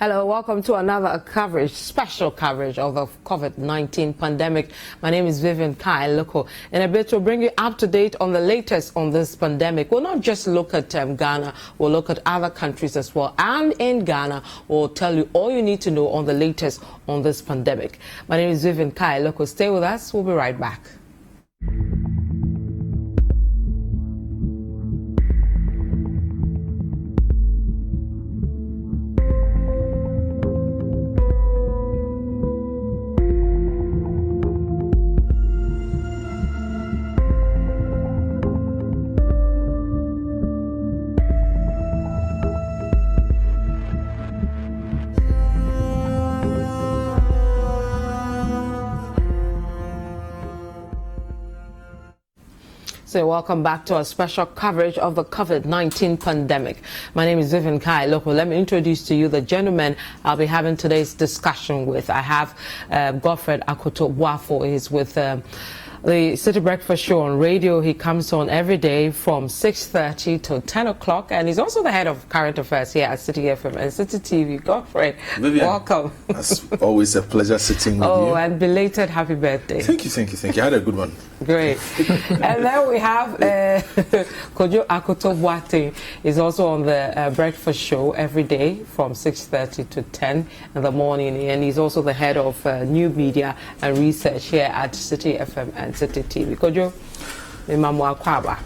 Hello, welcome to another special coverage of the COVID-19 pandemic. My name is Vivian Kai Loko. In a bit, we'll bring you up to date on the latest on this pandemic. We'll not just look at Ghana, we'll look at other countries as well. And in Ghana, we'll tell you all you need to know on the latest on this pandemic. My name is Vivian Kai Loko. Stay with us, we'll be right back. So welcome back to our special coverage of the COVID-19 pandemic. My name is Vivian Kai Loko. Let me introduce to you the gentleman I'll be having today's discussion with. I have Godfred Akoto-Boafo. He's with the Citi Breakfast Show on radio. He comes on every day from 6:30 to 10 o'clock, and he's also the head of current affairs here at Citi FM and Citi TV. Godfred, Vivian, welcome. It's always a pleasure sitting with you. Oh, and belated happy birthday. Thank you. I had a good one. Great. And then we have Kojo Akoto-Boafo. He's also on the breakfast show every day from 6:30 to 10 in the morning, and he's also the head of new media and research here at Citi FM and Citi TV. Kojo, Imamu Akwaba.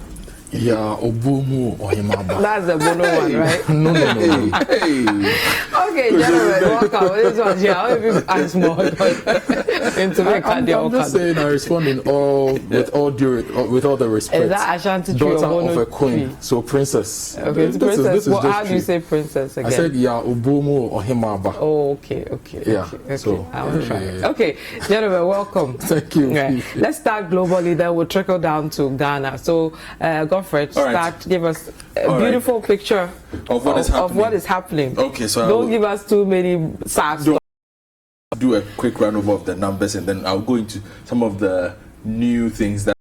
Yeah, Obumu or Himaba. That's the Bono one, right? No. Hey. Okay, gentlemen, welcome. This one's here. I'll be as more I'm just saying, I respond with all the respect. Is that Ashanti tree daughter or of a queen, tree? So princess. Okay, it's princess. Well, how do you say princess again? I said yeah, Obumu or Himaba. Oh, okay. Yeah. Okay. So I'll try. Okay, gentlemen, welcome. Thank you. Yeah. Let's start globally, then we'll trickle down to Ghana. So, Godfred, give us a beautiful picture of what is happening. Okay, so don't give us too many sad stories. Do a quick run over of the numbers, and then I'll go into some of the new things that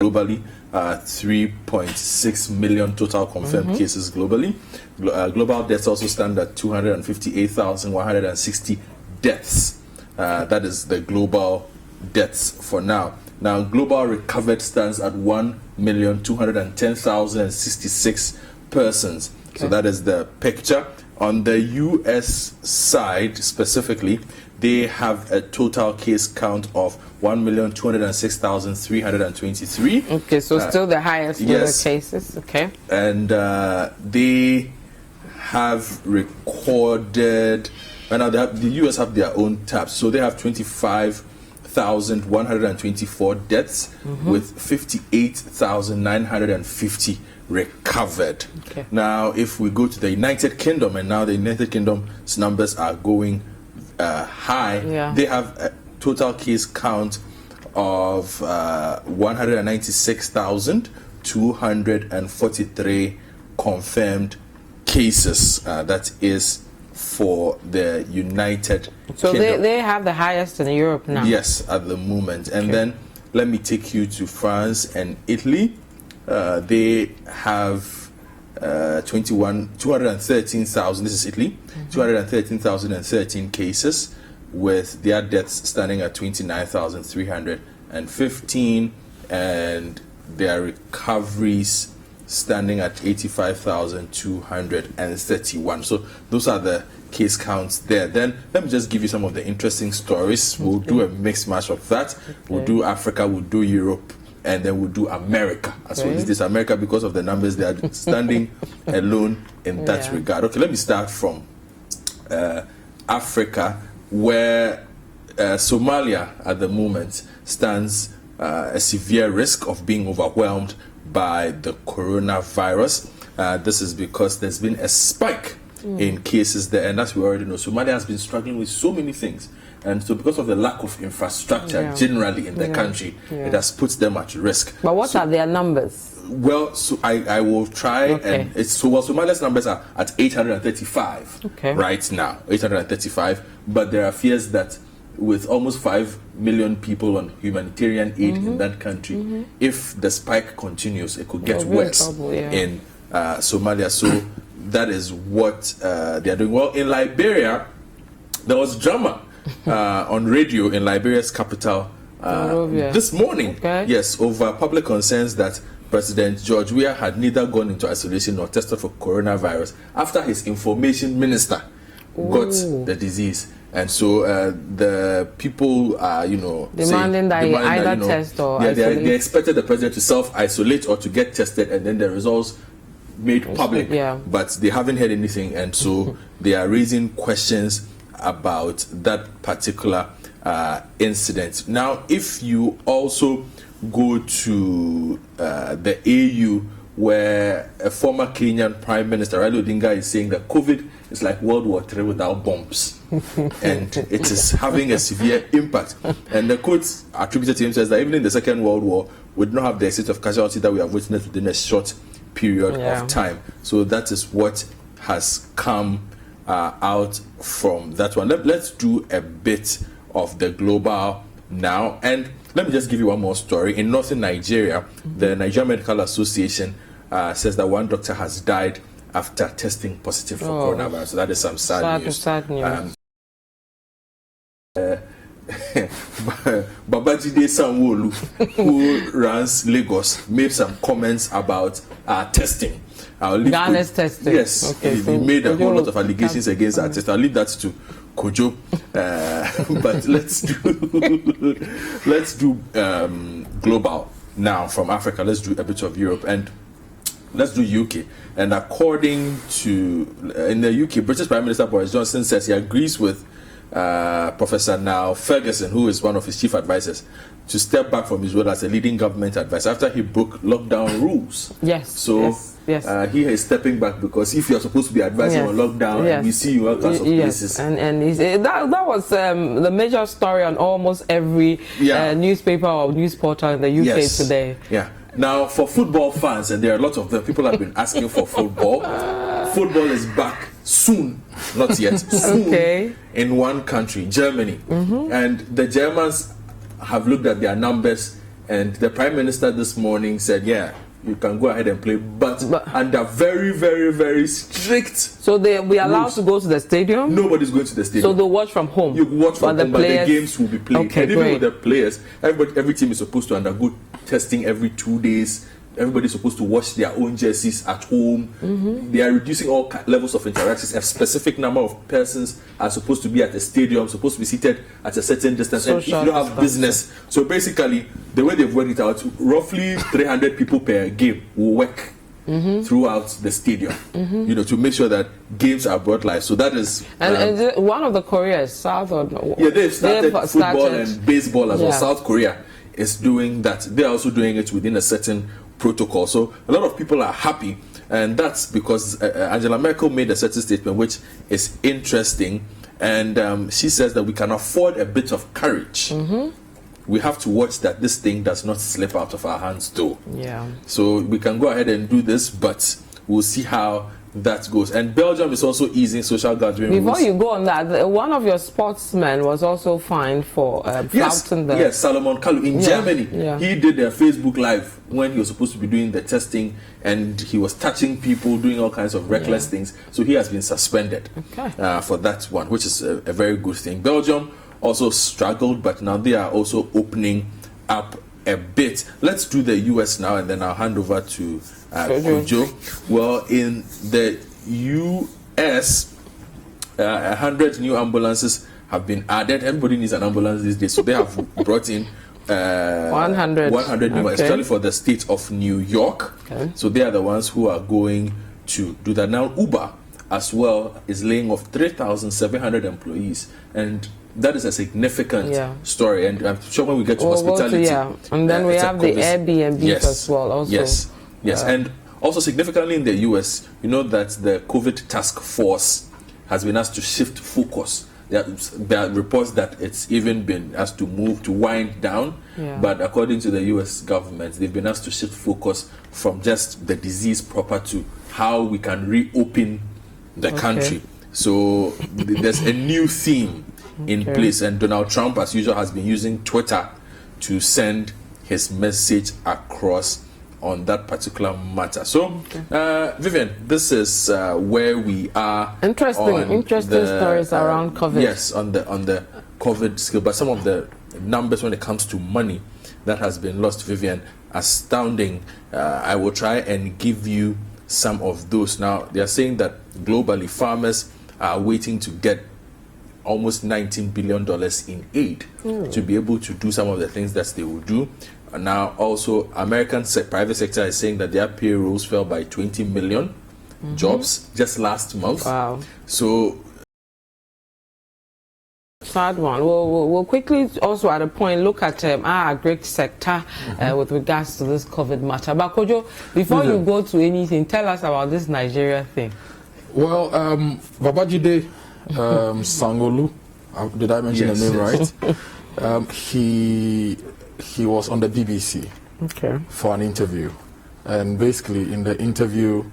globally. 3.6 million total confirmed cases globally. Global deaths also stand at 258,160 deaths. That is the global deaths for now. Now, global recovered stands at 1,210,066 persons. Okay. So that is the picture. On the U.S. side specifically, they have a total case count of 1,206,323. Okay, so still the highest yes. cases. Okay. And they have recorded, and now the U.S. have their own tabs, so they have 25,124 deaths with 58,950 recovered. Okay. Now, if we go to the United Kingdom, and now the United Kingdom's numbers are going high, they have a total case count of 196,243 confirmed cases. That is for the United Kingdom. So they have the highest in Europe now? Yes, at the moment. And then let me take you to France and Italy. They have 213,000, this is Italy, 213,013 cases, with their deaths standing at 29,315, and their recoveries standing at 85,231. So those are the case counts there. Then let me just give you some of the interesting stories. We'll do a mixed match of that. We'll do Africa, we'll do Europe, and then we'll do America. As well, this is America because of the numbers. They are standing alone in that regard. Okay, let me start from Africa, where Somalia at the moment stands a severe risk of being overwhelmed by the coronavirus. This is because there's been a spike in cases there, and as we already know, Somalia has been struggling with so many things. And so because of the lack of infrastructure generally in the country, it has put them at risk. But what are their numbers? Well, so I will try, and Somalia's numbers are at 835 right now, 835. But there are fears that with almost 5 million people on humanitarian aid in that country, if the spike continues, it could get worse in Somalia. So that is what they are doing. Well, in Liberia, there was drama on radio in Liberia's capital this morning. Okay. Yes, over public concerns that President George Weah had neither gone into isolation nor tested for coronavirus after his information minister got the disease. And so the people are, demanding that he either test or isolate. They expected the president to self-isolate or to get tested, and then the results made public. Yeah. But they haven't heard anything, and so they are raising questions about that particular incident. Now, if you also go to the AU, where a former Kenyan Prime Minister, Raila Odinga, is saying that COVID is like World War III without bombs. And it is having a severe impact. And the quote attributed to him says that even in the Second World War, we did not have the extent of casualty that we have witnessed within a short period of time. So that is what has come out from that one. Let's do a bit of the global now. And let me just give you one more story. In northern Nigeria, the Nigerian Medical Association says that one doctor has died after testing positive for coronavirus. So that is some sad news. Sad news. Babajide Sanwo-Olu, who runs Lagos, made some comments about testing. Ghana's testing. Yes, okay, he made a whole lot of allegations against our test. I'll leave that to Kojo. But let's do global now from Africa. Let's do a bit of Europe, and let's do UK. And according to in the UK, British Prime Minister Boris Johnson says he agrees with Professor Niall Ferguson, who is one of his chief advisors, to step back from his role as a leading government advisor after he broke lockdown rules. Yes. So yes. He is stepping back because if you're supposed to be advising on lockdown, and we see you all kinds of places. And that was the major story on almost every newspaper or news portal in the UK today. Yeah. Now, for football fans, and there are a lot of them, people have been asking for football. Football is back soon, not yet, soon, in one country, Germany. And the Germans have looked at their numbers, and the Prime Minister this morning said, you can go ahead and play, but under very, very, very strict. So they will be allowed to go to the stadium? Nobody's going to the stadium. So they'll watch from home? You watch from home, but the games will be played. Okay, and even with the players, every team is supposed to undergo testing every 2 days. Everybody's supposed to wash their own jerseys at home. They are reducing all levels of interactions. A specific number of persons are supposed to be at the stadium, supposed to be seated at a certain distance. And if you don't have business, so basically, the way they've worked it out, roughly 300 people per game will work throughout the stadium, to make sure that games are brought live. So that is and one of the Koreas, South or they've started football and baseball as well. South Korea is doing that. They're also doing it within a certain protocol. So a lot of people are happy, and that's because Angela Merkel made a certain statement which is interesting, and she says that we can afford a bit of courage. We have to watch that this thing does not slip out of our hands too. So we can go ahead and do this, but we'll see how that goes. And Belgium is also easing social gathering rules. Before you go on that, one of your sportsmen was also fined for flouting the... Yes, Salomon Kalou in Germany. He did a Facebook Live when he was supposed to be doing the testing, and he was touching people, doing all kinds of reckless things. So he has been suspended for that one, which is a very good thing. Belgium also struggled, but now they are also opening up a bit. Let's do the US now, and then I'll hand over to Kojo. Well, in the US, 100 new ambulances have been added. Everybody needs an ambulance these days, so they have brought in 100 new, especially for the state of New York. So they are the ones who are going to do that. Now, Uber as well is laying off 3,700 employees, and that is a significant story, and I'm sure when we get to hospitality, and then we have the Airbnb as well. Also, and also significantly in the US, you know that the COVID task force has been asked to shift focus. There are reports that it's even been asked to move to wind down, but according to the US government, they've been asked to shift focus from just the disease proper to how we can reopen the country. So there's a new theme in place, and Donald Trump, as usual, has been using Twitter to send his message across on that particular matter. So, Vivian, this is where we are. Interesting stories around COVID. Yes, on the COVID scale, but some of the numbers when it comes to money that has been lost, Vivian, astounding. I will try and give you some of those. Now, they are saying that globally, farmers are waiting to get almost $19 billion in aid to be able to do some of the things that they will do. Now, also, American private sector is saying that their payrolls fell by 20 million jobs just last month. Wow. So, sad one. We'll quickly also at a point look at our agri sector with regards to this COVID matter. But Kojo, before you go to anything, tell us about this Nigeria thing. Well, Babajide Sangolu, did I mention the name right? He was on the BBC for an interview, and basically in the interview,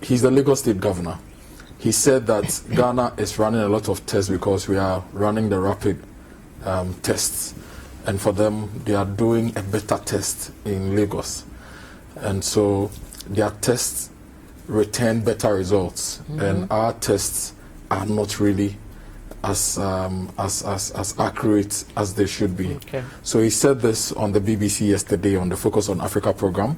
he's the Lagos State governor. He said that Ghana is running a lot of tests because we are running the rapid tests, and for them they are doing a better test in Lagos, and so their tests return better results, and our tests are not really as accurate as they should be. So he said this on the BBC yesterday on the Focus on Africa program,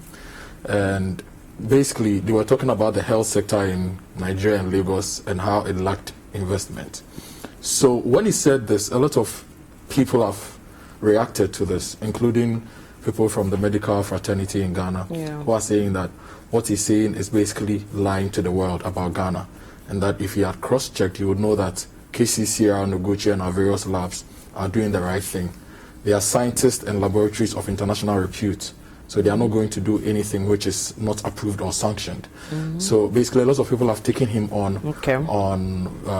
and basically they were talking about the health sector in Nigeria and Lagos and how it lacked investment. So when he said this, a lot of people have reacted to this, including people from the medical fraternity in Ghana, who are saying that what he's saying is basically lying to the world about Ghana, and that if he had cross-checked, he would know that KCC, Noguchi, and our various labs are doing the right thing. They are scientists and laboratories of international repute, so they are not going to do anything which is not approved or sanctioned. So basically, a lot of people have taken him on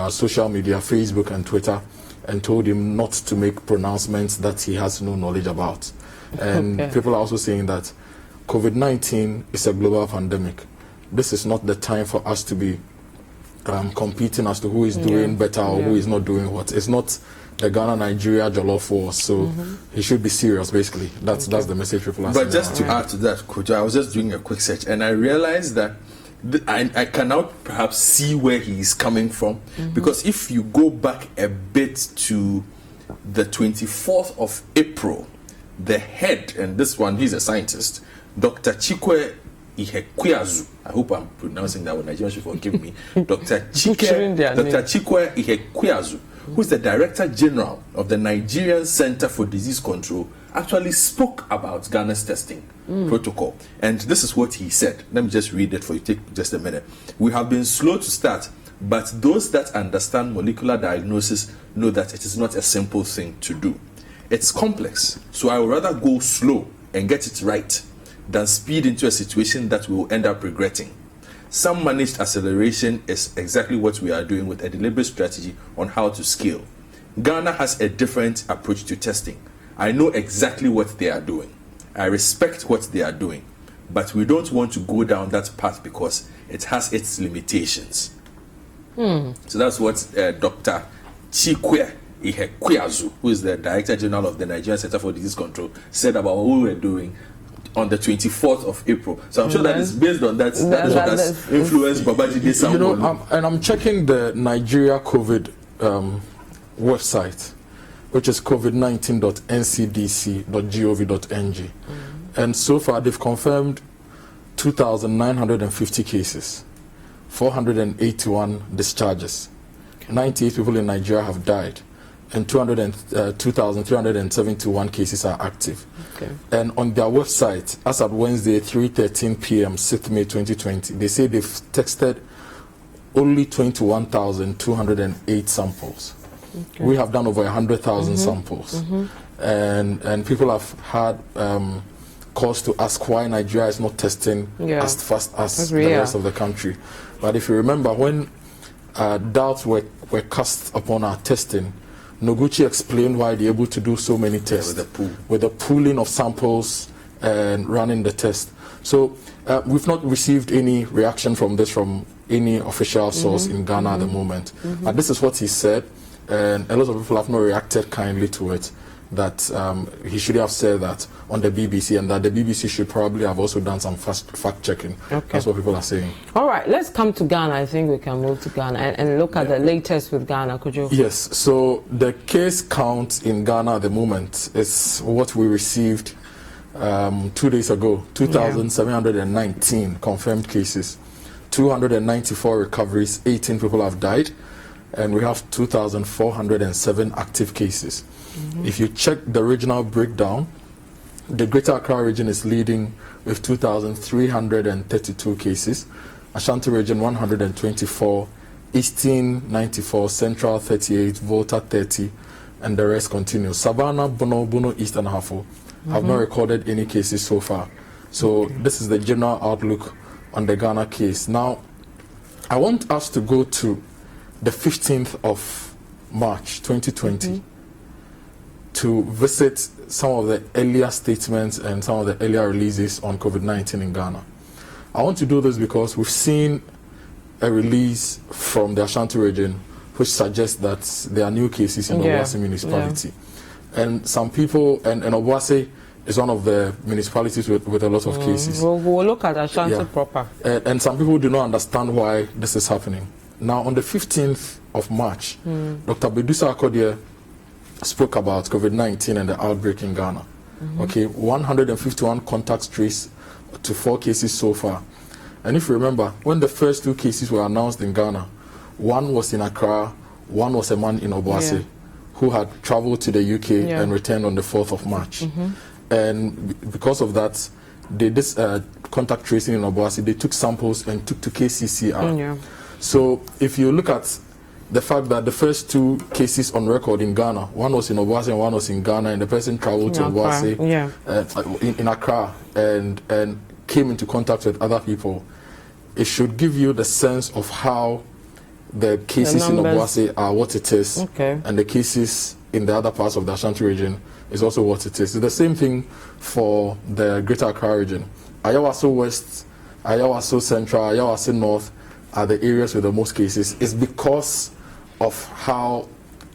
social media, Facebook and Twitter, and told him not to make pronouncements that he has no knowledge about. And people are also saying that COVID-19 is a global pandemic. This is not the time for us to be competing as to who is doing better or who is not doing what. It's not the Ghana-Nigeria Jollof War, so he should be serious, basically. That's the message people are saying. But just to add to that, Kojo, I was just doing a quick search, and I realized that I can now perhaps see where he is coming from, because if you go back a bit to the 24th of April, the head, and this one, he's a scientist, Dr. Chikwe Ihekweazu, I hope I'm pronouncing that one, Nigerians should forgive me, Dr. Chikwe Ihekweazu, who is the Director General of the Nigerian Center for Disease Control, actually spoke about Ghana's testing protocol. And this is what he said. Let me just read it for you. Take just a minute. We have been slow to start, but those that understand molecular diagnosis know that it is not a simple thing to do. It's complex, so I would rather go slow and get it right than speed into a situation that we will end up regretting. Some managed acceleration is exactly what we are doing with a deliberate strategy on how to scale. Ghana has a different approach to testing. I know exactly what they are doing. I respect what they are doing, but we don't want to go down that path because it has its limitations. So that's what Dr. Chikwe Ihekweazu, who is the Director General of the Nigerian Center for Disease Control, said about what we were doing on the 24th of April. So I'm sure that is based on that. That is what has influenced Babajide Sangolu. You know, and I'm checking the Nigeria COVID website, which is covid19.ncdc.gov.ng. And so far, they've confirmed 2,950 cases, 481 discharges. 98 people in Nigeria have died, and 2,371 cases are active. And on their website, as at Wednesday, 3:13 p.m., 6th May 2020, they say they've tested only 21,208 samples. We have done over 100,000 samples. And people have had cause to ask why Nigeria is not testing as fast as the rest of the country. But if you remember, when doubts were cast upon our testing, Noguchi explained why they're able to do so many tests with the pooling of samples and running the test. So we've not received any reaction from this from any official source in Ghana at the moment. But this is what he said, and a lot of people have not reacted kindly to it. that he should have said that on the BBC, and that the BBC should probably have also done some fact-checking. Okay. That's what people are saying. All right, let's come to Ghana. I think we can move to Ghana and look at the latest with Ghana. Could you? Yes, so the case count in Ghana at the moment is what we received 2 days ago, 2,719 confirmed cases, 294 recoveries, 18 people have died, and we have 2,407 active cases. If you check the regional breakdown, the Greater Accra region is leading with 2,332 cases, Ashanti region 124, Eastern 94, Central 38, Volta 30, and the rest continue. Savannah, Bono, East and Hafo have not recorded any cases so far. So this is the general outlook on the Ghana case. Now, I want us to go to the 15th of March 2020 to visit some of the earlier statements and some of the earlier releases on COVID-19 in Ghana. I want to do this because we've seen a release from the Ashanti region which suggests that there are new cases in Obuasi municipality. And some people, and Obuasi is one of the municipalities with a lot of cases. We'll look at Ashanti proper. And some people do not understand why this is happening. Now, on the 15th of March, Dr. Bedusa Akodie spoke about COVID-19 and the outbreak in Ghana. 151 contacts traced to 4 cases so far. And if you remember, when the first 2 cases were announced in Ghana, one was in Accra, one was a man in Obuasi who had traveled to the UK and returned on the 4th of March. And because of that, they did contact tracing in Obuasi. They took samples and took to KCCR. So if you look at the fact that the first 2 cases on record in Ghana, one was in Obuasi and one was in Ghana, and the person traveled to Obuasi in Accra and came into contact with other people, it should give you the sense of how the cases in Obuasi are what it is, and the cases in the other parts of the Ashanti region is also what it is. It's the same thing for the Greater Accra region. Ayawaso West, Ayawaso Central, Ayawaso North are the areas with the most cases. It's because of how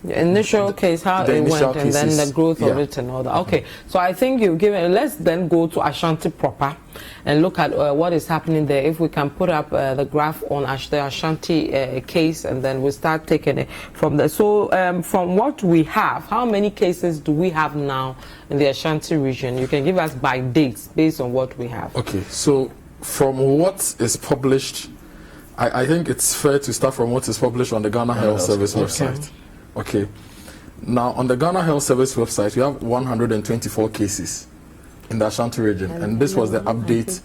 the initial case, how it went, and then the growth of it and all that. Okay, so I think you've given. Let's then go to Ashanti proper and look at what is happening there. If we can put up the graph on the Ashanti case, and then we'll start taking it from there. So from what we have, how many cases do we have now in the Ashanti region? You can give us by dates based on what we have. Okay, so from what is published, I think it's fair to start from what is published on the Ghana Health Service website. Okay. Now, on the Ghana Health Service website, we have 124 cases in the Ashanti region, and this was the update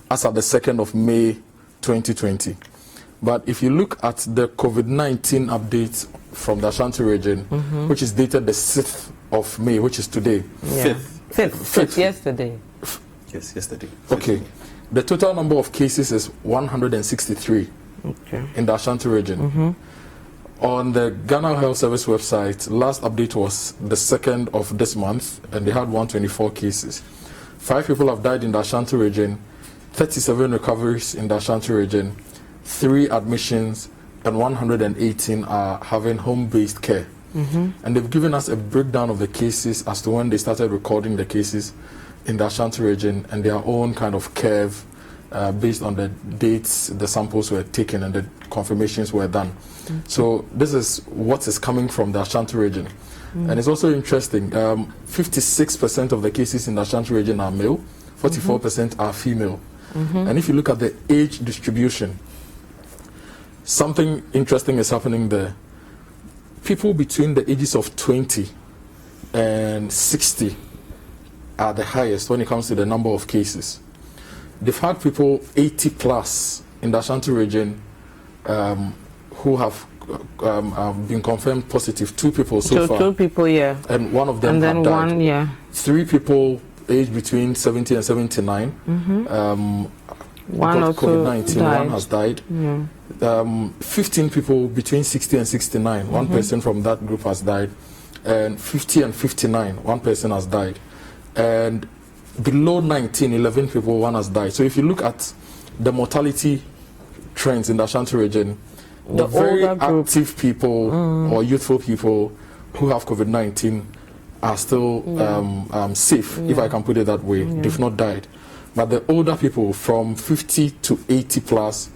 as of the 2nd of May 2020. But if you look at the COVID-19 update from the Ashanti region, which is dated the 6th of May, which is today. 5th, yesterday. Yes, yesterday. Okay. The total number of cases is 163 in the Ashanti region. On the Ghana Health Service website, last update was the 2nd of this month, and they had 124 cases. 5 people have died in the Ashanti region, 37 recoveries in the Ashanti region, 3 admissions, and 118 are having home-based care. And they've given us a breakdown of the cases as to when they started recording the cases in the Ashanti region, and their own kind of curve based on the dates the samples were taken and the confirmations were done. So this is what is coming from the Ashanti region. And it's also interesting, 56% of the cases in the Ashanti region are male, 44% are female. And if you look at the age distribution, something interesting is happening there. People between the ages of 20 and 60 are the highest when it comes to the number of cases. They've had people 80 plus in the Ashanti region who have been confirmed positive. 2 people so far. 2 people, and one of them and then died. 1, 3 people aged between 70 and 79. One got COVID-19. died. 1 has died. 15 people between 60 and 69. 1 person from that group has died. And 50 and 59. 1 person has died. And below 19, 11 people, 1 has died. So if you look at the mortality trends in the Ashanti region, the very active people or youthful people who have COVID-19 are still safe, if I can put it that way. They've not died. But the older people from 50 to 80 plus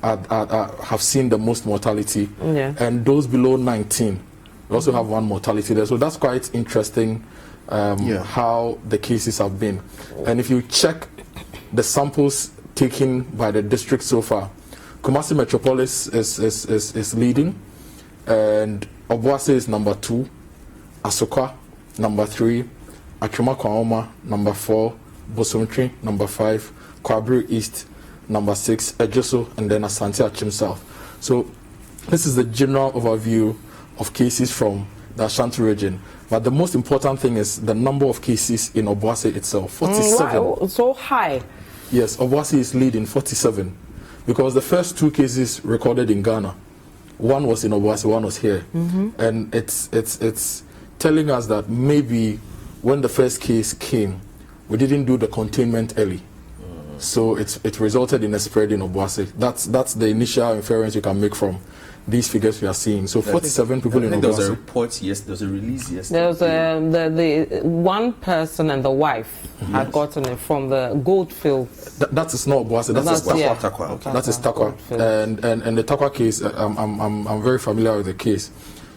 have seen the most mortality. And those below 19 also have one mortality there. So that's quite interesting how the cases have been. And if you check the samples taken by the district so far, Kumasi Metropolis is leading, and Obuasi is number 2, Asokwa number 3, Atwima Kwaoma number 4, Bosomtwi number 5, Kwabri East number 6, Ejoso, and then Asante Achim South. So this is the general overview of cases from the Ashanti region. But the most important thing is the number of cases in Obuasi itself, 47. Wow, so high. Yes, Obuasi is leading 47, because the first 2 cases recorded in Ghana, one was in Obuasi, one was here. And it's telling us that maybe when the first case came, we didn't do the containment early. So it resulted in a spread in Obuasi. That's the initial inference you can make from these figures we are seeing. So 47 people in Obuasi. There was a report, yes, there was a release yesterday. There was the one person and the wife had gotten it from the goldfield. That is not Obuasi, that's Takwa. Okay. That is Takwa. And the Takwa case, I'm very familiar with the case.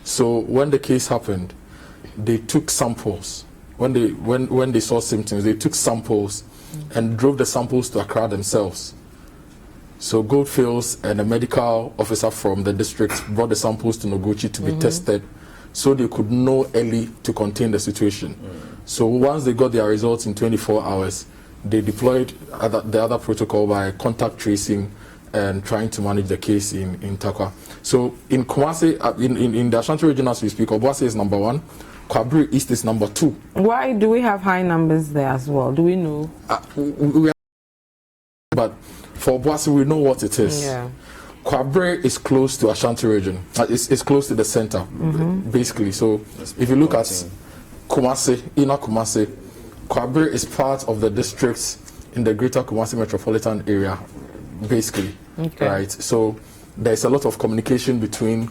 So when the case happened, they took samples. When they saw symptoms, they took samples and drove the samples to Accra themselves. So Goldfields and a medical officer from the district brought the samples to Noguchi to be tested, so they could know early to contain the situation. So once they got their results in 24 hours, they deployed the other protocol by contact tracing and trying to manage the case in Takwa. So in Kumasi, in the Ashanti region as we speak, Obuasi is number 1. Kwabri East is number 2. Why do we have high numbers there as well? Do we know? But for Obuasi, we know what it is. Kwabri is close to Ashanti region. It's close to the center, basically. So if you look at Kumasi, inner Kumasi, Kwabri is part of the districts in the greater Kumasi metropolitan area, basically. Right? So there's a lot of communication between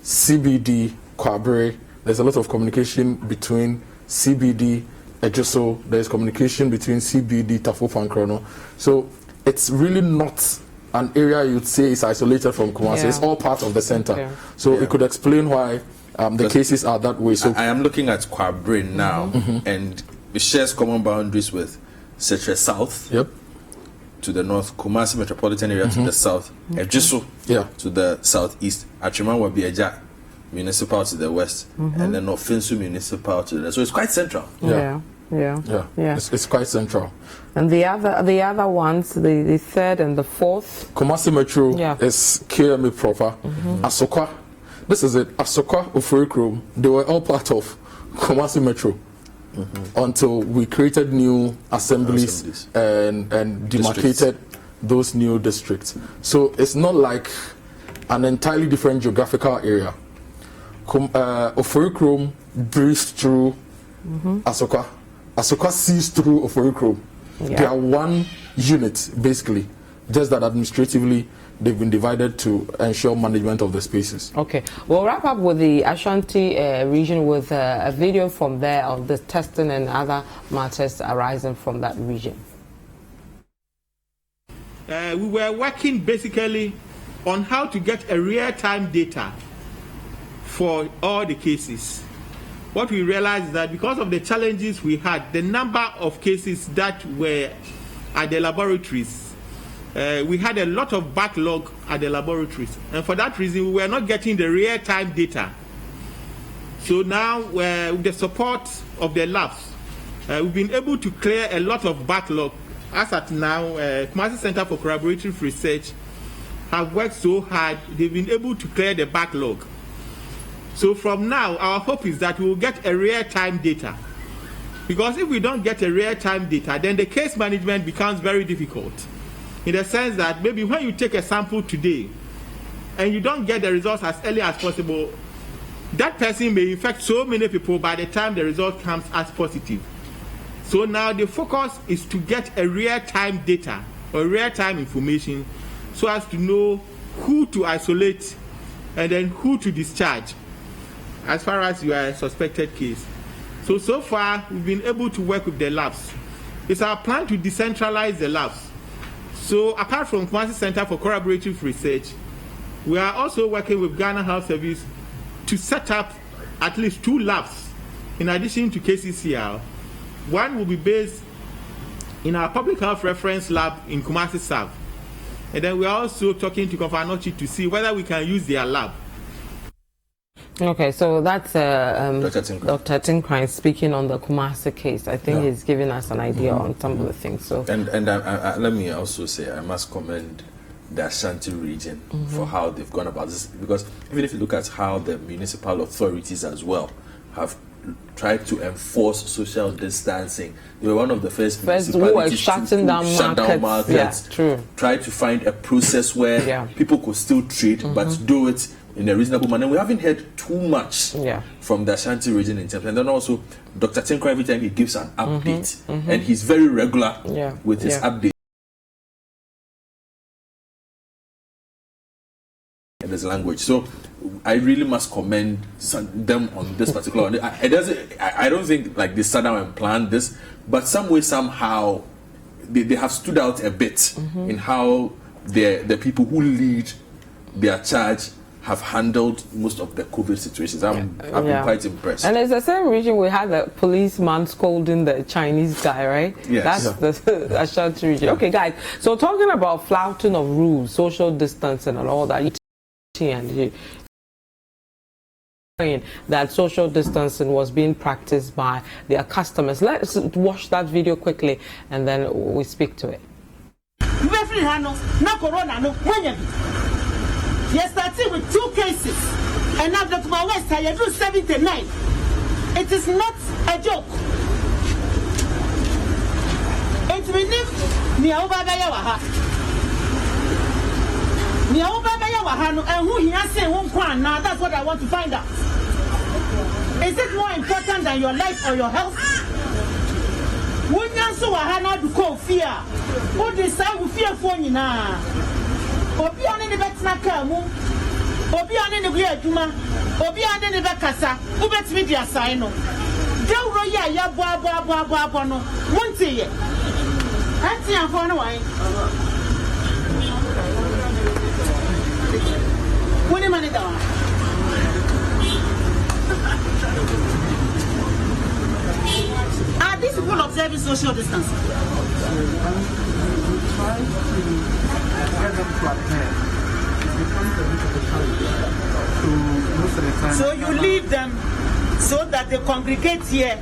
CBD, Kwabri. There's a lot of communication between CBD, Ejoso. There's communication between CBD, Tafo Pankrono. So it's really not an area you'd say is isolated from Kumasi. It's all part of the center. So it could explain why the cases are that way. So I am looking at Kwabri now, and it shares common boundaries with Setre South to the north, Kumasi metropolitan area to the south, Ejoso to the southeast, Atwima Wabieja municipal to the west, and then Ofinsu municipal to the west. So it's quite central. It's quite central. And the other ones, the third and the fourth. Kumasi Metro is KMA proper. Asokwa, this is it. Asokwa, Oforikrom, they were all part of Kumasi Metro until we created new assemblies and demarcated those new districts. So it's not like an entirely different geographical area. Oforikrom breezed through Asokwa. Asokwa sees through Oforikrom. They are one unit, basically. Just that administratively, they've been divided to ensure management of the spaces. Okay. We'll wrap up with the Ashanti region with a video from there of the testing and other matters arising from that region. We were working basically on how to get a real-time data for all the cases. What we realized is that because of the challenges we had, the number of cases that were at the laboratories, we had a lot of backlog at the laboratories. And for that reason, we were not getting the real-time data. So now, with the support of the labs, we've been able to clear a lot of backlog. As at now, Kumasi Center for Collaborative Research have worked so hard, they've been able to clear the backlog. So from now, our hope is that we will get a real-time data. Because if we don't get a real-time data, then the case management becomes very difficult. In the sense that maybe when you take a sample today and you don't get the results as early as possible, that person may infect so many people by the time the result comes as positive. So now the focus is to get a real-time data or real-time information so as to know who to isolate and then who to discharge as far as you are a suspected case. So far, we've been able to work with the labs. It's our plan to decentralize the labs. So apart from Kumasi Center for Collaborative Research, we are also working with Ghana Health Service to set up at least 2 labs in addition to KCCR. One will be based in our public health reference lab in Kumasi South. And then we're also talking to Kofanochi to see whether we can use their lab. Okay, so that's Dr. Tinkran speaking on the Kumasi case. I think he's giving us an idea on some of the things. So, and let me also say I must commend the Ashanti region for how they've gone about this, because even if you look at how the municipal authorities as well have tried to enforce social distancing, they were one of the first municipalities to shut down markets. Yeah, true. Try to find a process where people could still trade, but do it in a reasonable manner. We haven't heard too much from the Ashanti region in terms. And then also, Dr. Tinkran, every time he gives an update, and he's very regular with his updates in this language. So I really must commend them on this particular one. I don't think like they sat down and planned this, but some way, somehow, they have stood out a bit in how the people who lead their charge have handled most of the COVID situations. I've been quite impressed. And it's the same region we had the policeman scolding the Chinese guy, right? Yes. That's the Ashanti region. Okay, guys, so talking about flouting of rules, social distancing and all that, and that social distancing was being practiced by their customers. Let's watch that video quickly and then we speak to it. Yes, starting with 2 cases, and now Dr. West, I do 79. It is not a joke. It's relief. And who he has said one crown now, that's what I want to find out. Is it more important than your life or your health? When you so wahana to call fear, what is that with fear for you now? Obi ane ne betina kamu, obi ane ne buya juma, obi ane ne bekasa, ubetimi di asai no. Dawro ya bo no. Wonte ye. Anti afo no wan. Woni mani dawa. Are these people observing social distancing? So you leave them so that they congregate here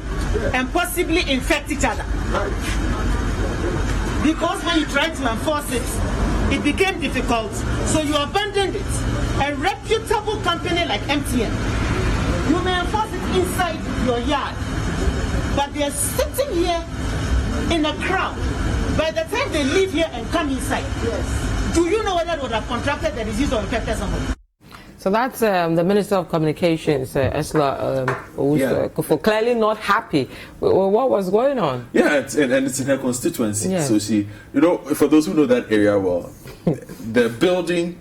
and possibly infect each other. Because when you try to enforce it, it became difficult. So you abandoned it. A reputable company like MTN, you may enforce it inside your yard, but they're sitting here in a crowd. By the time they leave here and come inside, do you know whether they would have contracted the disease or infected somebody? So that's the Minister of Communications, Esla Kufo, clearly not happy. What was going on? Yeah, it's in her constituency. Yeah. So she, for those who know that area well, the building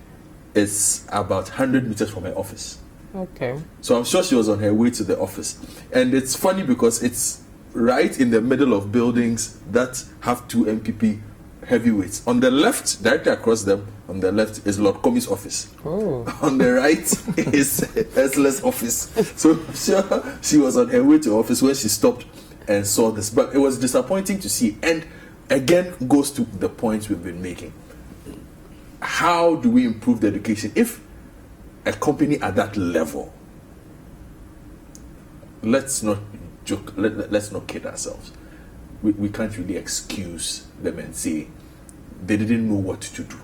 is about 100 meters from her office. Okay. So I'm sure she was on her way to the office. And it's funny because it's right in the middle of buildings that have 2 MPP heavyweights. On the left, directly across them, on the left is Lord Komi's office. Oh. On the right is Esla's office. So I'm sure she was on her way to office when she stopped and saw this. But it was disappointing to see. And again, goes to the points we've been making. How do we improve the education if a company at that level, let's not joke, let's not kid ourselves. We can't really excuse them and say they didn't know what to do.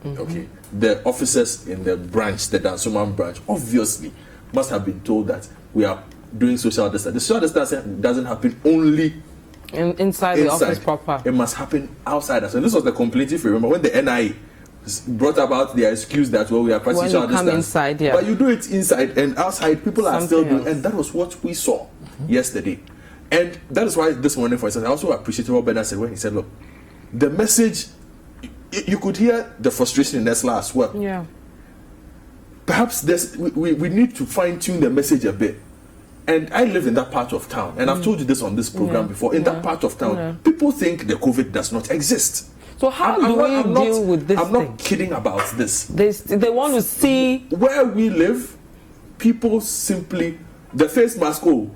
Okay, the officers in the branch, the Dansoman branch, obviously must have been told that we are doing social distancing. The social distancing doesn't happen only inside the office proper. It must happen outside. And this was the complaint, if you remember, when the NIA brought about the excuse that we are practicing social distancing. Inside, but you do it inside and outside, people are still doing, and that was what we saw yesterday. And that is why this morning, for instance, I also appreciate what Bernard said when he said, look, the message, you could hear the frustration in Esla as well. Yeah. Perhaps we need to fine-tune the message a bit. And I live in that part of town, and I've told you this on this program before. In that part of town, people think the COVID does not exist. So how do we deal with this I'm not kidding about this. They want to see where we live. People simply the face mask. Oh,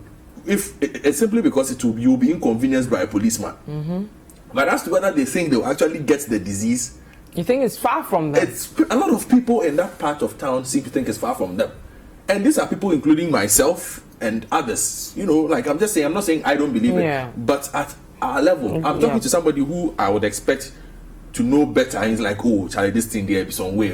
if it's simply because you'll be inconvenienced by a policeman. But as to whether they think they'll actually get the disease, you think it's far from them. It's a lot of people in that part of town seem to think it's far from them, and these are people including myself and others. You know, like I'm just saying. I'm not saying I don't believe it, but at our level, I'm talking to somebody who I would expect to know better, and he's like, oh, Charlie, this thing there be some way,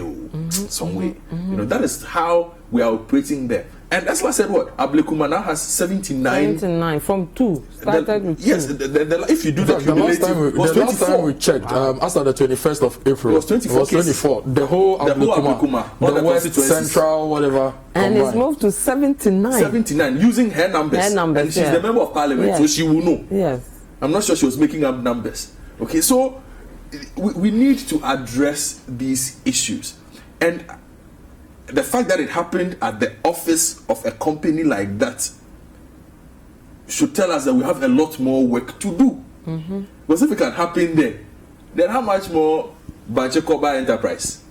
some way. You know, that is how we are operating there. And that's why I said what Ablekuma now has 79 from 2 started with 2. Yes, if you do the last time we checked, after the 21st of April, it was 24. The whole Ablekuma, the West Central, whatever, and combined. it's moved to 79. 79 using her numbers. And she's the member of parliament, so she will know. Yes, I'm not sure she was making up numbers. Okay, so we need to address these issues, and the fact that it happened at the office of a company like that should tell us that we have a lot more work to do. Because if it can happen there, then how much more Banchekoba Enterprise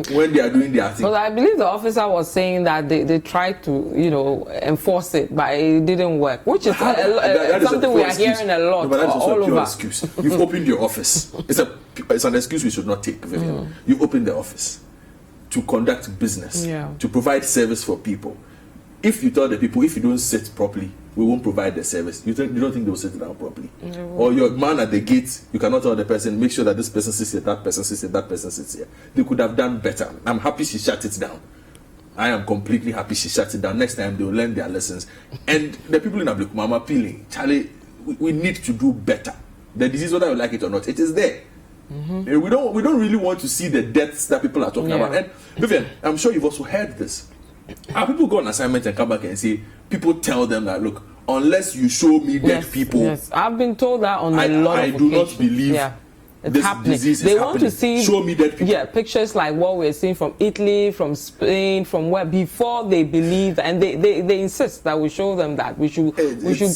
when they are doing their thing? Well, I believe the officer was saying that they tried to, enforce it, but it didn't work, which is something we are hearing a lot but that's all a pure over. Excuse. You've opened your office. It's an excuse we should not take, Vivian. You've opened the office to conduct business, to provide service for people. If you tell the people, if you don't sit properly, we won't provide the service. You don't think they'll sit down properly? Or your man at the gate, you cannot tell the person, make sure that this person sits here, that person sits here, that person sits here. They could have done better. I'm happy she shut it down. I am completely happy she shut it down. Next time they will learn their lessons. And the people in Ablekuma, I'm appealing. Charlie, we need to do better. The disease, whether you like it or not, it is there. We don't really want to see the deaths that people are talking about. And Vivian, I'm sure you've also heard this. How people go on assignment and come back and say, people tell them that, look, unless you show me dead people. Yes, I've been told that on a lot of occasions. I do not believe it's happening. They want to see, show me dead people. Yeah, pictures like what we're seeing from Italy, from Spain, from where, before they believe, and they insist that we show them that. We should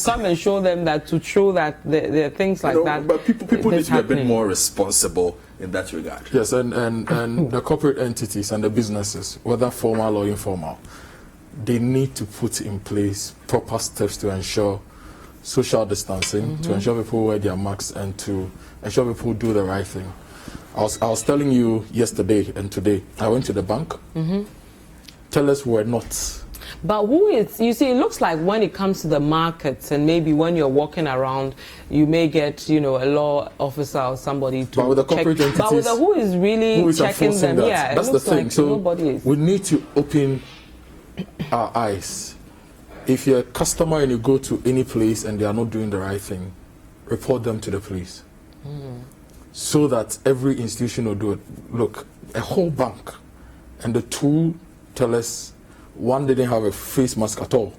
come and show them that, to show that there are things like that. But people need to be a bit more responsible in that regard. Yes, and the corporate entities and the businesses, whether formal or informal, they need to put in place proper steps to ensure social distancing, to ensure people wear their masks, and to ensure people do the right thing. I was telling you yesterday and today, I went to the bank. Tellers were not. But who is, you see, it looks like when it comes to the markets, and maybe when you're walking around, you may get, a law officer or somebody to but with the corporate check. Entities, but with who is really checking them? That? Yeah, that's the thing. Like so nobody is. We need to open our eyes. If you're a customer and you go to any place and they are not doing the right thing, report them to the police. So that every institution will do it. Look, a whole bank and the two tellers, one didn't have a face mask at all.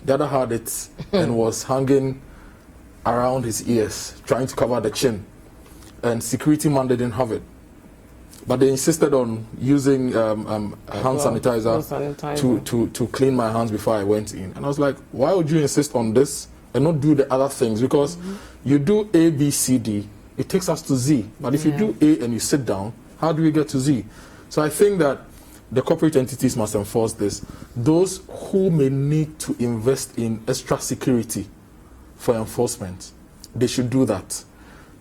The other had it and was hanging around his ears, trying to cover the chin. And security man didn't have it. But they insisted on using hand sanitizer to clean my hands before I went in. And I was like, why would you insist on this and not do the other things? Because you do A, B, C, D, it takes us to Z. But if you do A and you sit down, how do we get to Z? So I think that the corporate entities must enforce this. Those who may need to invest in extra security for enforcement, they should do that.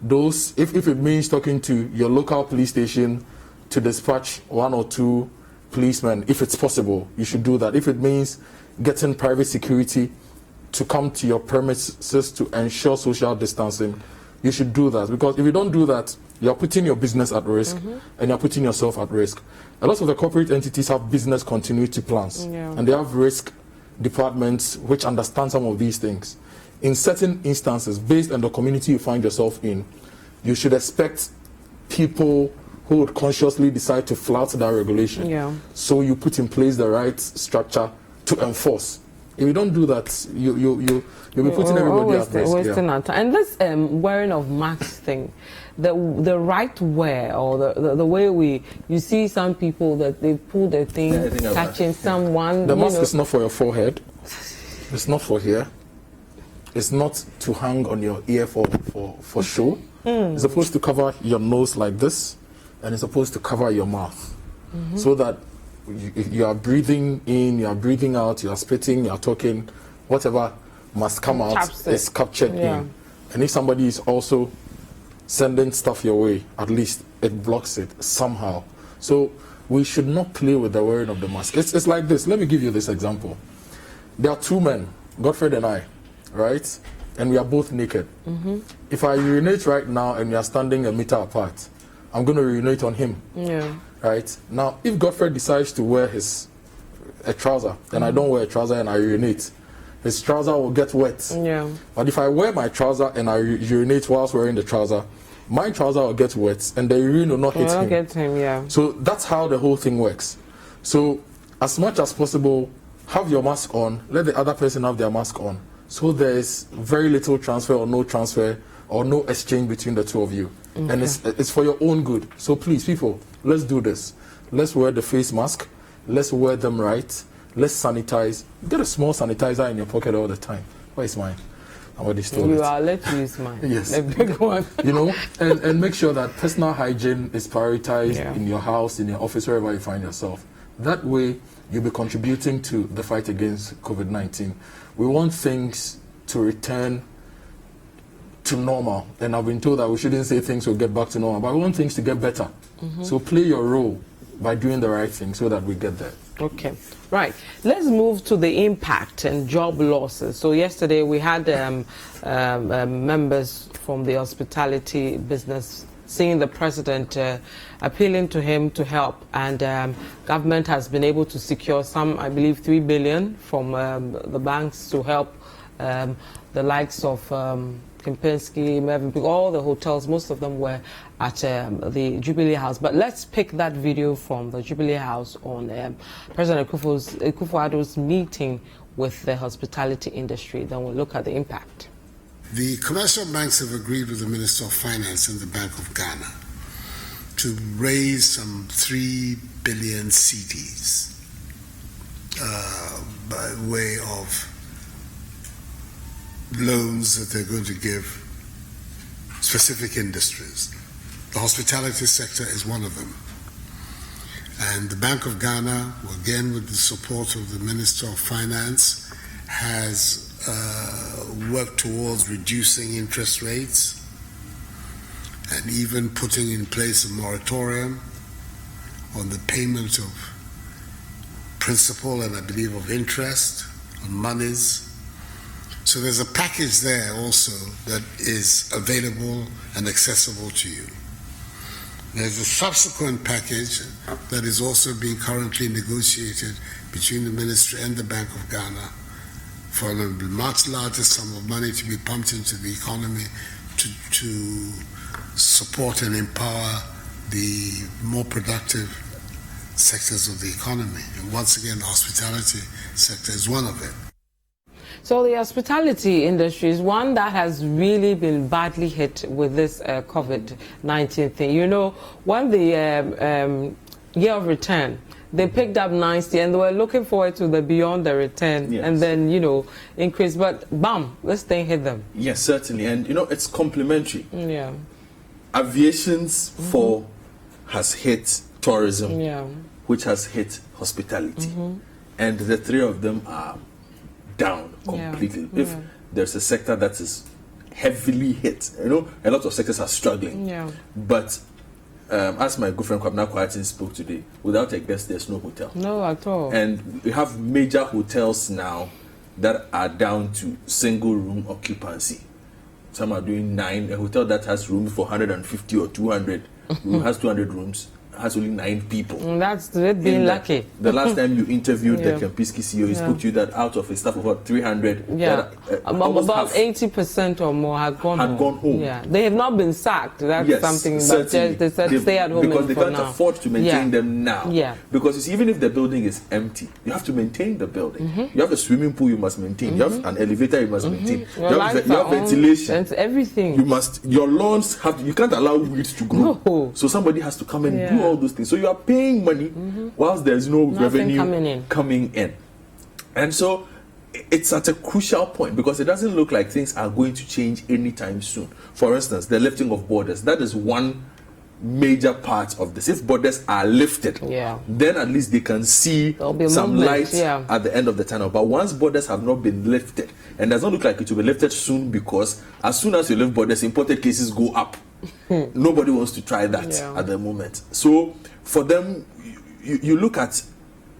Those, if it means talking to your local police station to dispatch 1 or 2 policemen, if it's possible, you should do that. If it means getting private security to come to your premises to ensure social distancing, you should do that. Because if you don't do that, you're putting your business at risk and you're putting yourself at risk. A lot of the corporate entities have business continuity plans and they have risk departments which understand some of these things. In certain instances, based on the community you find yourself in, you should expect people who would consciously decide to flout that regulation. So you put in place the right structure to enforce. If you don't do that, you'll be putting everybody at risk. Wasting our time. And this wearing of masks thing, the right wear, or the way you see some people that they pull their thing, touching someone. The mask is not for your forehead. It's not for here. It's not to hang on your ear for show. It's supposed to cover your nose like this, and it's supposed to cover your mouth, so that if you are breathing in, you are breathing out, you are spitting, you are talking, whatever must come out is captured in. And if somebody is also sending stuff your way, at least it blocks it somehow. So we should not play with the wearing of the mask. It's like this. Let me give you this example. There are two men, Godfred and I, right? And we are both naked. If I urinate right now and we are standing a meter apart, I'm going to urinate on him. Right? Now, if Godfred decides to wear a trouser, and I don't wear a trouser and I urinate, his trouser will get wet. But if I wear my trouser and I urinate whilst wearing the trouser, my trouser will get wet and the urine will not hit him. So that's how the whole thing works. So as much as possible, have your mask on, let the other person have their mask on. So there is very little transfer or no exchange between the two of you. And it's for your own good. So please, people, let's do this. Let's wear the face mask. Let's wear them right. Let's sanitize. Get a small sanitizer in your pocket all the time. Where is mine? I already stole it. You are, let's use mine. Yes. A big one. You know, and make sure that personal hygiene is prioritized in your house, in your office, wherever you find yourself. That way, you'll be contributing to the fight against COVID-19. We want things to return to normal. And I've been told that we shouldn't say things will get back to normal, but we want things to get better. So play your role by doing the right thing so that we get there. Okay, right. Let's move to the impact and job losses. So yesterday we had members from the hospitality business seeing the president, appealing to him to help, and government has been able to secure some, I believe, 3 billion from the banks to help the likes of Kempinski, Mervyn, all the hotels. Most of them were at the Jubilee House. But let's pick that video from the Jubilee House on President Akufo-Addo's meeting with the hospitality industry. Then we'll look at the impact. The commercial banks have agreed with the Minister of Finance and the Bank of Ghana to raise some 3 billion cedis by way of loans that they're going to give specific industries. The hospitality sector is one of them. And the Bank of Ghana, again with the support of the Minister of Finance, has worked towards reducing interest rates and even putting in place a moratorium on the payment of principal and I believe of interest on monies. So there's a package there also that is available and accessible to you. There's a subsequent package that is also being currently negotiated between the ministry and the Bank of Ghana for a much larger sum of money to be pumped into the economy to support and empower the more productive sectors of the economy. And once again, the hospitality sector is one of it. So the hospitality industry is one that has really been badly hit with this COVID-19 thing. You know, when the year of return, they picked up nicely and they were looking forward to the beyond the return and then, you know, increase. But bam, this thing hit them. Yes, certainly. And, you know, it's complementary. Aviation's fall has hit tourism, which has hit hospitality. And the three of them are down completely. If there's a sector that is heavily hit, you know, a lot of sectors are struggling. But as my good friend Kwabena Kwatin spoke today, without a guest, there's no hotel. No, at all. And we have major hotels now that are down to single room occupancy. Some are doing 9. A hotel that has room for 150 or 200 has 200 rooms, has only 9 people. That's being lucky. The last time you interviewed the Kempinski CEO, he spoke to you that out of a staff of about 300, about 80% or more had gone home. Yeah, they have not been sacked. That's something that they said stay at home because they can't now. afford to maintain them now. Because you see, even if the building is empty, you have to maintain the building. You have a swimming pool you must maintain. You have an elevator you must maintain. You have ventilation. And everything. You must. Your lawns have. You can't allow weeds to grow. No. So somebody has to come and do all those things. So you are paying money whilst there's no revenue coming in. And so it's at a crucial point because it doesn't look like things are going to change anytime soon. For instance, the lifting of borders. That is one major part of this. If borders are lifted, then at least they can see some light at the end of the tunnel. But once borders have not been lifted, and it doesn't look like it will be lifted soon, because as soon as you lift borders, imported cases go up. Nobody wants to try that at the moment. So for them, you look at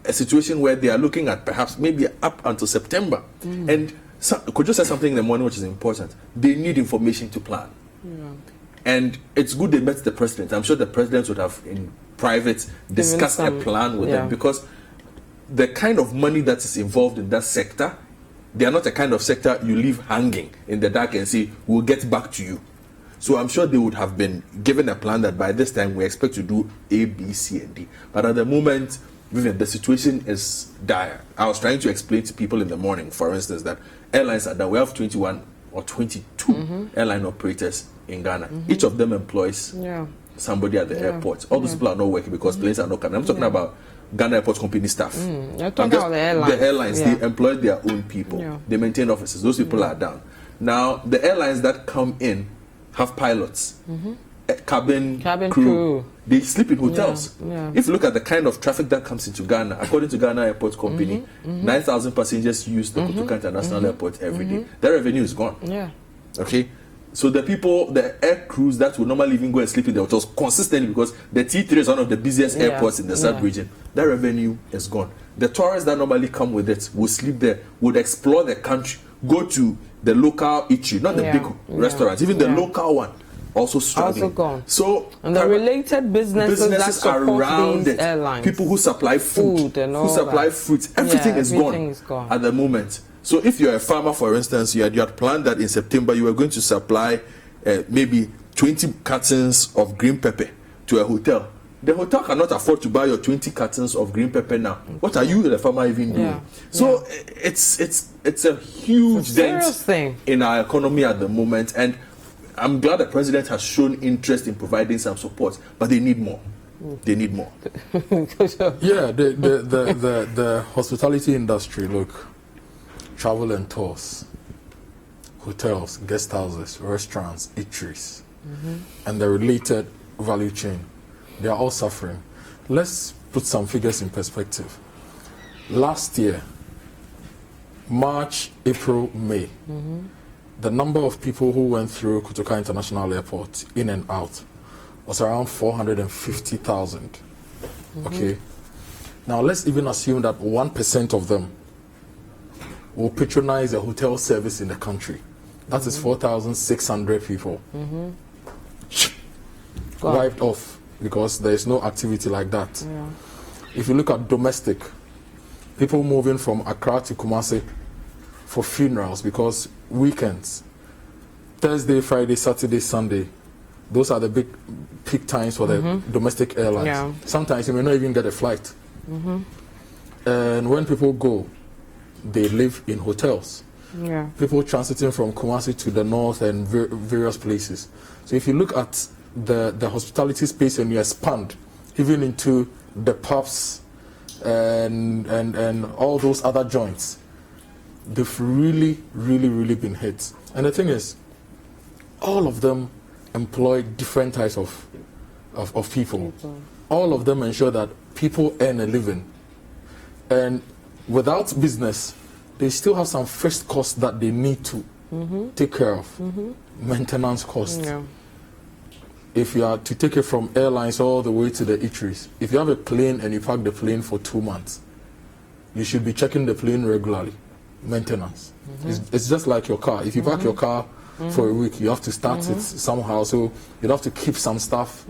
a situation where they are looking at perhaps maybe up until September. And could you say something in the morning which is important? They need information to plan. And it's good they met the president. I'm sure the president would have in private discussed a plan with them, because the kind of money that is involved in that sector, they are not a kind of sector you leave hanging in the dark and say, we'll get back to you. So I'm sure they would have been given a plan that by this time we expect to do A, B, C, and D. But at the moment, Vivian, the situation is dire. I was trying to explain to people in the morning, for instance, that airlines are down. We have 21 or 22 airline operators in Ghana. Each of them employs somebody at the airport. All those people are not working because planes are not coming. I'm talking about Ghana Airport Company staff. You're talking about the airlines. The airlines, they employ their own people. They maintain offices. Those people are down. Now, the airlines that come in have pilots, cabin crew. They sleep in hotels. If you look at the kind of traffic that comes into Ghana, according to Ghana Airport Company, 9,000 passengers use the Kotoka International Airport every day. Their revenue is gone. Okay? So the people, the air crews that would normally even go and sleep in the hotels consistently, because the T3 is one of the busiest airports in the South region, that revenue is gone. The tourists that normally come with it will sleep there, would explore the country, go to the local eatery, not the big restaurants, even the local one, also struggling. Also gone. So, and the related businesses that support around these airlines, people who supply food and all who supply fruits, everything is gone at the moment. So if you're a farmer, for instance, you had planned that in September you were going to supply maybe 20 cartons of green pepper to a hotel. The hotel cannot afford to buy your 20 cartons of green pepper now. What are you, the farmer, even doing? So it's a huge dent in our economy at the moment, and I'm glad the president has shown interest in providing some support, but they need more. They need more. The hospitality industry, look, travel and tours, hotels, guest houses, restaurants, eateries, and the related value chain, they are all suffering. Let's put some figures in perspective. Last year, March, April, May, the number of people who went through Kotoka International Airport in and out was around 450,000. Okay. Now let's even assume that 1% of them will patronize a hotel service in the country. That is 4,600 people wiped off, because there is no activity like that. If you look at domestic, people moving from Accra to Kumasi for funerals, because weekends, Thursday, Friday, Saturday, Sunday, those are the big peak times for the domestic airlines. Sometimes you may not even get a flight. And when people go, they live in hotels. People transiting from Kumasi to the north and various places. So if you look at the hospitality space and you expand even into the pubs and all those other joints, they've really been hit. And the thing is, all of them employ different types of people. All of them ensure that people earn a living. And without business, they still have some fixed costs that they need to take care of. Maintenance costs. If you are to take it from airlines all the way to the eateries, if you have a plane and you park the plane for 2 months, you should be checking the plane regularly. Maintenance. It's just like your car. If you park your car for a week, you have to start it somehow, so you have to keep some stuff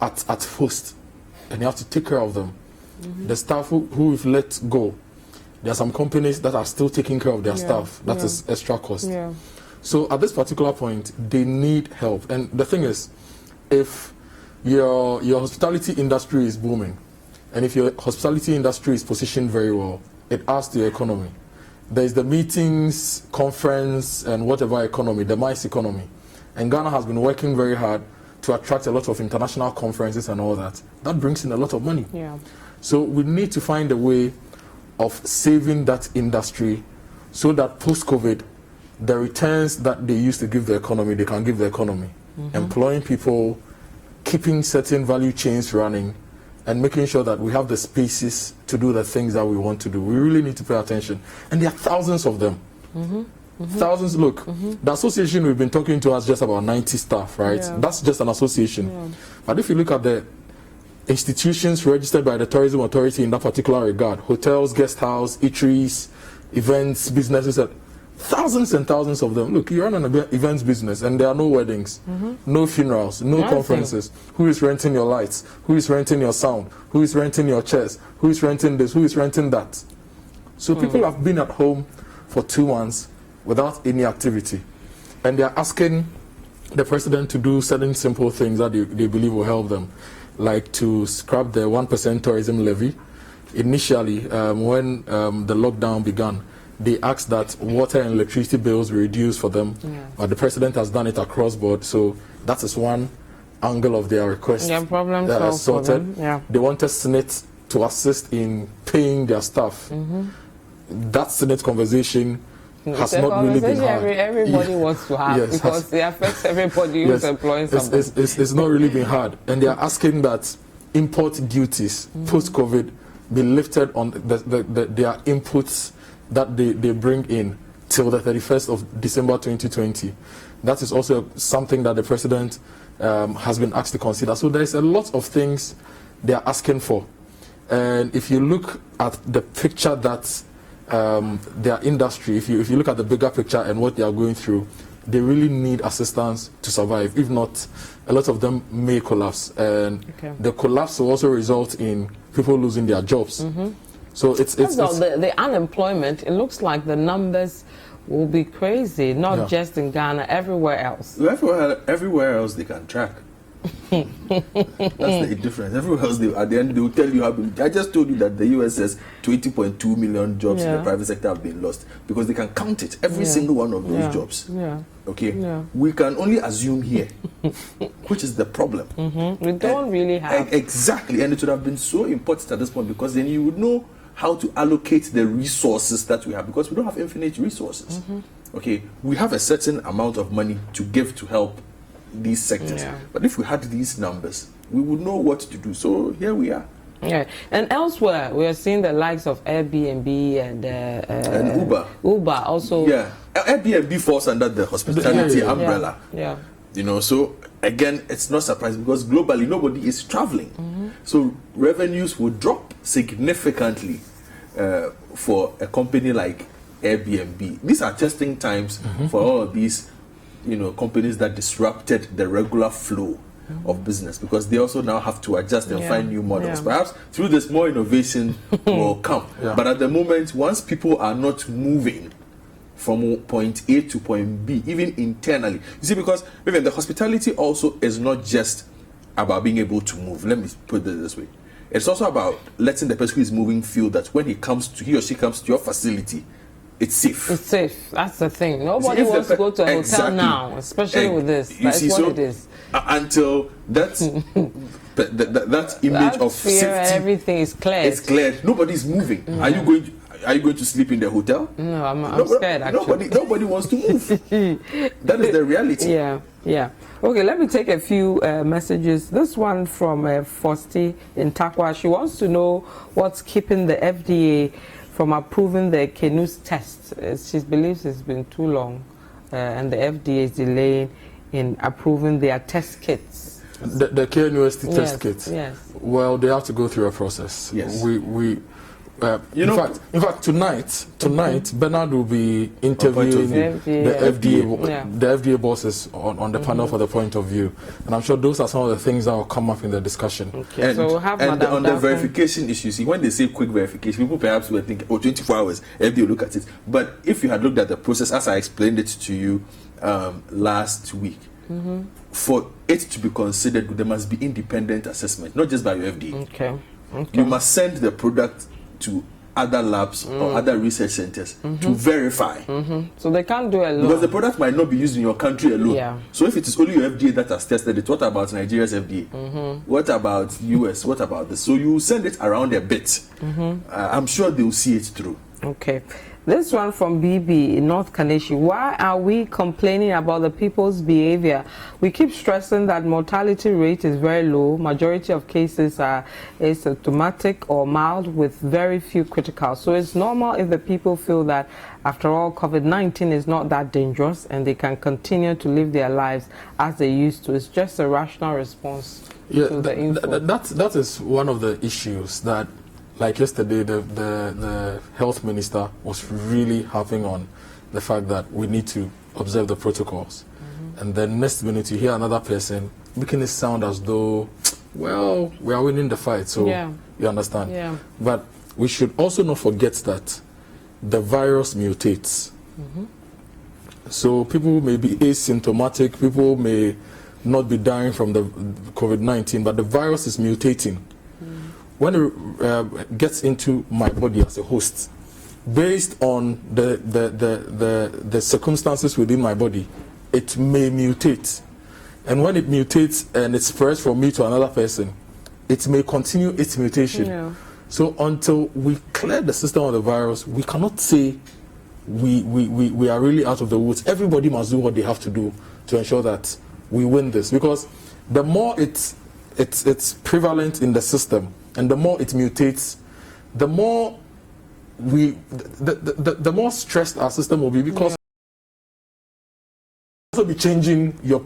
at post, and you have to take care of them. The staff who we've let go, there are some companies that are still taking care of their staff. That is extra cost. So at this particular point, they need help. And the thing is, if your hospitality industry is booming, and if your hospitality industry is positioned very well, it adds to your economy. There's the meetings, conference, and whatever economy, the MICE economy. And Ghana has been working very hard to attract a lot of international conferences and all that. That brings in a lot of money. So we need to find a way of saving that industry so that post-COVID, the returns that they used to give the economy, they can give the economy. Employing people, keeping certain value chains running, and making sure that we have the spaces to do the things that we want to do. We really need to pay attention. And there are thousands of them. Thousands. Look, the association we've been talking to has just about 90 staff, right? Yeah. That's just an association. But if you look at the institutions registered by the Tourism Authority in that particular regard, hotels, guest house, eateries, events, businesses, thousands and thousands of them. Look, you run an events business and there are no weddings, no funerals, no conferences. Who is renting your lights? Who is renting your sound? Who is renting your chairs? Who is renting this? Who is renting that? So people have been at home for 2 months without any activity. And they are asking the president to do certain simple things that they believe will help them, like to scrap the 1% tourism levy. Initially, when the lockdown began, they asked that water and electricity bills be reduced for them. But the president has done it across board, so that is one angle of their request. Problem sorted. For them. They wanted Senate to assist in paying their staff. That Senate conversation has not really been hard. Everybody wants to have, because it affects everybody who's employing somebody. It's not really been hard. And they are asking that import duties post-COVID be lifted on their inputs that they bring in till the 31st of December 2020. That is also something that the president has been asked to consider. So there's a lot of things they are asking for. And if you look at the picture that their industry, if you look at the bigger picture and what they are going through, they really need assistance to survive. If not, a lot of them may collapse. And the collapse will also result in people losing their jobs. So it's the unemployment, it looks like the numbers will be crazy, not just in Ghana, everywhere else. Everywhere else they can track. That's the difference. Everywhere else, at the end, they will tell you how many. I just told you that the US says 20.2 million jobs in the private sector have been lost because they can count it, every single one of those jobs. Okay? We can only assume here, which is the problem. We don't really have. Exactly, and it would have been so important at this point because then you would know how to allocate the resources that we have, because we don't have infinite resources. Okay, we have a certain amount of money to give to help these sectors, but if we had these numbers, we would know what to do. So here we are. And elsewhere we are seeing the likes of Airbnb and Uber also. Airbnb falls under the hospitality umbrella. You know, so again, it's not surprising because globally nobody is traveling. So revenues will drop significantly for a company like Airbnb. These are testing times for all of these, you know, companies that disrupted the regular flow of business, because they also now have to adjust and find new models. Perhaps through this more innovation will come. But at the moment, once people are not moving from point A to point B, even internally, you see, because even the hospitality also is not just about being able to move. Let me put it this way. It's also about letting the person who is moving feel that when he or she comes to your facility, it's safe. It's safe. That's the thing. Nobody wants to go to a hotel now, especially with this. That's what it is. Until that image of fear safety, and everything is cleared. It's cleared. Nobody's moving. Are you going to sleep in the hotel? No, I'm scared. Actually, nobody wants to move. That is the reality. Okay, let me take a few messages. This one from Fosti in Takwa. She wants to know what's keeping the FDA from approving the Kenus test. She believes it's been too long, and the FDA is delaying in approving their test kits. The KNUST test kits. Yes. Well, they have to go through a process. Yes. In fact, tonight, Bernard will be interviewing the FDA bosses on the panel for the point of view, and I'm sure those are some of the things that will come up in the discussion. Okay. And, so we'll have and on the verification issue, see, when they say quick verification, people perhaps will think, 24 hours, FDA will look at it. But if you had looked at the process as I explained it to you last week, for it to be considered, there must be independent assessment, not just by your FDA. Okay. You must send the product to other labs or other research centers to verify. So they can't do it alone. Because the product might not be used in your country alone. So if it is only your FDA that has tested it, what about Nigeria's FDA? What about US? What about this? So you send it around a bit. I'm sure they will see it through. Okay. This one from BB in North Kaneshi. Why are we complaining about the people's behavior? We keep stressing that mortality rate is very low. Majority of cases are asymptomatic or mild with very few critical. So it's normal if the people feel that after all, COVID-19 is not that dangerous and they can continue to live their lives as they used to. It's just a rational response to the info. That is one of the issues that, like yesterday, the health minister was really harping on the fact that we need to observe the protocols. And then next minute you hear another person making it sound as though, well, we are winning the fight. So you understand. Yeah. But we should also not forget that the virus mutates. So people may be asymptomatic, people may not be dying from the COVID-19, but the virus is mutating. When it gets into my body as a host, based on the circumstances within my body, it may mutate. And when it mutates and it spreads from me to another person, it may continue its mutation. Yeah. So until we clear the system of the virus, we cannot say we are really out of the woods. Everybody must do what they have to do to ensure that we win this. Because the more it's prevalent in the system and the more it mutates, the more the more stressed our system will be, because also be changing your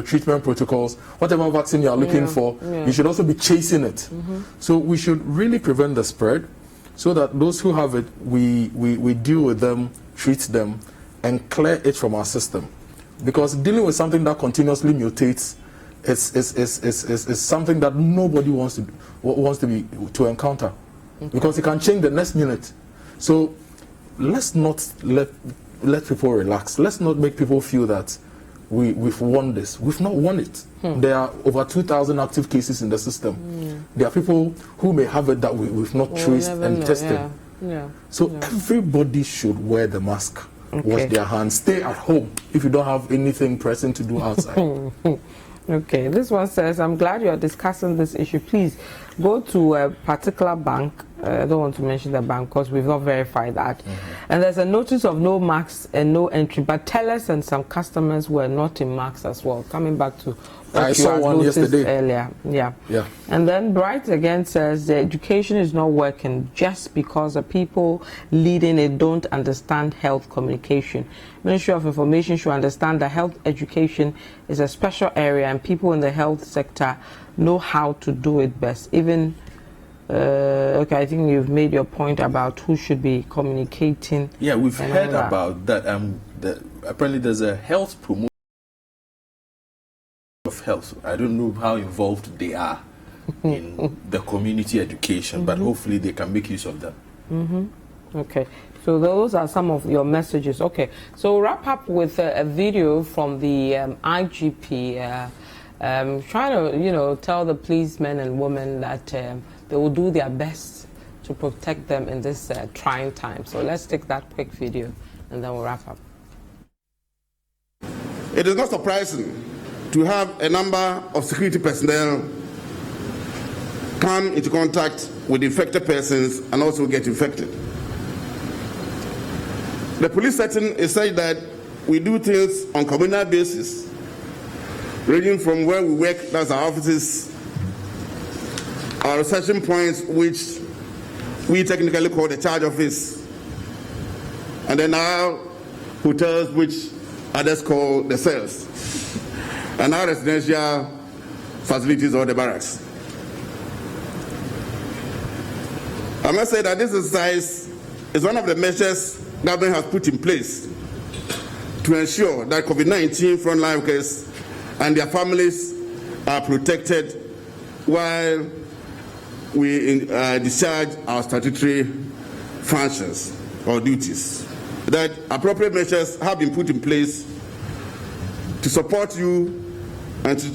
treatment protocols. Whatever vaccine you are looking for, you should also be chasing it. So we should really prevent the spread, so that those who have it, we deal with them, treat them, and clear it from our system. Because dealing with something that continuously mutates is something that nobody wants to encounter, because it can change the next minute. So let's not let people relax. Let's not make people feel that we've won this. We've not won it. There are over 2,000 active cases in the system. There are people who may have it that we've not traced and tested. So everybody should wear the mask, wash their hands, stay at home if you don't have anything pressing to do outside. Okay, this one says, I'm glad you are discussing this issue. Please go to a particular bank. I don't want to mention the bank because we've not verified that. And there's a notice of no marks and no entry, but tellers and some customers were not in marks as well. Coming back to what I saw one yesterday earlier. Yeah. And then Bright again says the education is not working just because the people leading it don't understand health communication. Ministry of Information should understand that health education is a special area and people in the health sector know how to do it best. Even okay, I think you've made your point about who should be communicating. Yeah, we've heard about that. Apparently there's a health promotion of health. I don't know how involved they are in the community education, but hopefully they can make use of that. Okay, so those are some of your messages. Okay, so wrap up with a video from the IGP trying to, tell the policemen and women that they will do their best to protect them in this trying time. So let's take that quick video and then we'll wrap up. It is not surprising to have a number of security personnel come into contact with infected persons and also get infected. The police setting is such that we do things on communal basis, ranging from where we work, that's our offices, our reception points, which we technically call the charge office, and then our hotels, which others call the cells, and our residential facilities or the barracks. I must say that this exercise is one of the measures government has put in place to ensure that COVID-19 frontline workers and their families are protected while we discharge our statutory functions or duties. That appropriate measures have been put in place to support you and to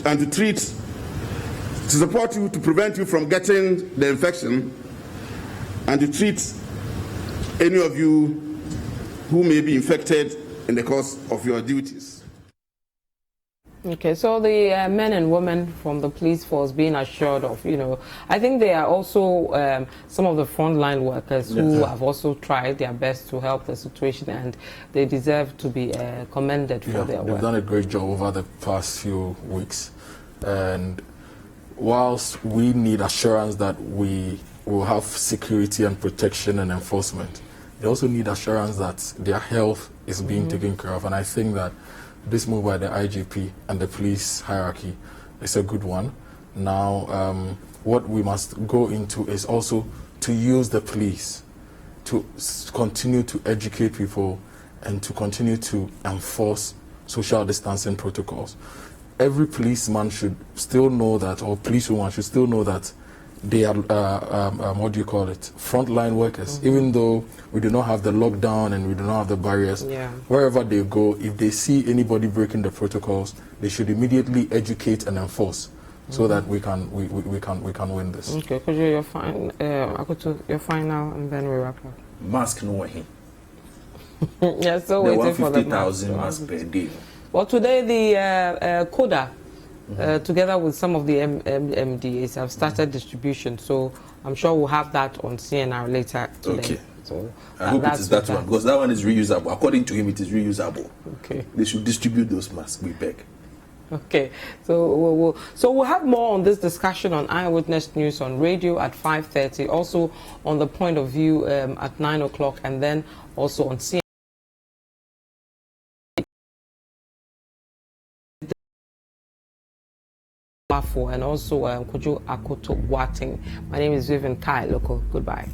support you to prevent you from getting the infection and to treat any of you who may be infected in the course of your duties. Okay, so the men and women from the police force being assured of, I think they are also some of the frontline workers who have also tried their best to help the situation, and they deserve to be commended for their work. They've done a great job over the past few weeks, and whilst we need assurance that we will have security and protection and enforcement, they also need assurance that their health is being taken care of, and I think that this move by the IGP and the police hierarchy is a good one. Now, what we must go into is also to use the police to continue to educate people and to continue to enforce social distancing protocols. Every policeman should still know that, or policewoman should still know that they are, frontline workers. Even though we do not have the lockdown and we do not have the barriers, wherever they go, if they see anybody breaking the protocols, they should immediately educate and enforce, so that we can win this. Okay, because you're fine. You're fine now, and then we wrap up. Mask no way. Yeah, so waiting for the 150,000 masks per day. Well, today the CODA, together with some of the MDAs, have started distribution. So I'm sure we'll have that on CNR later today. Okay. So I hope it is that one, because that one is reusable. According to him, it is reusable. Okay. They should distribute those masks, we beg. Okay, so we'll have more on this discussion on Eyewitness News on radio at 5:30, also on the Point of View at 9 o'clock, and then also on CNR. And also Kojo Akoto Wating. My name is Vivian Kai Local. Goodbye.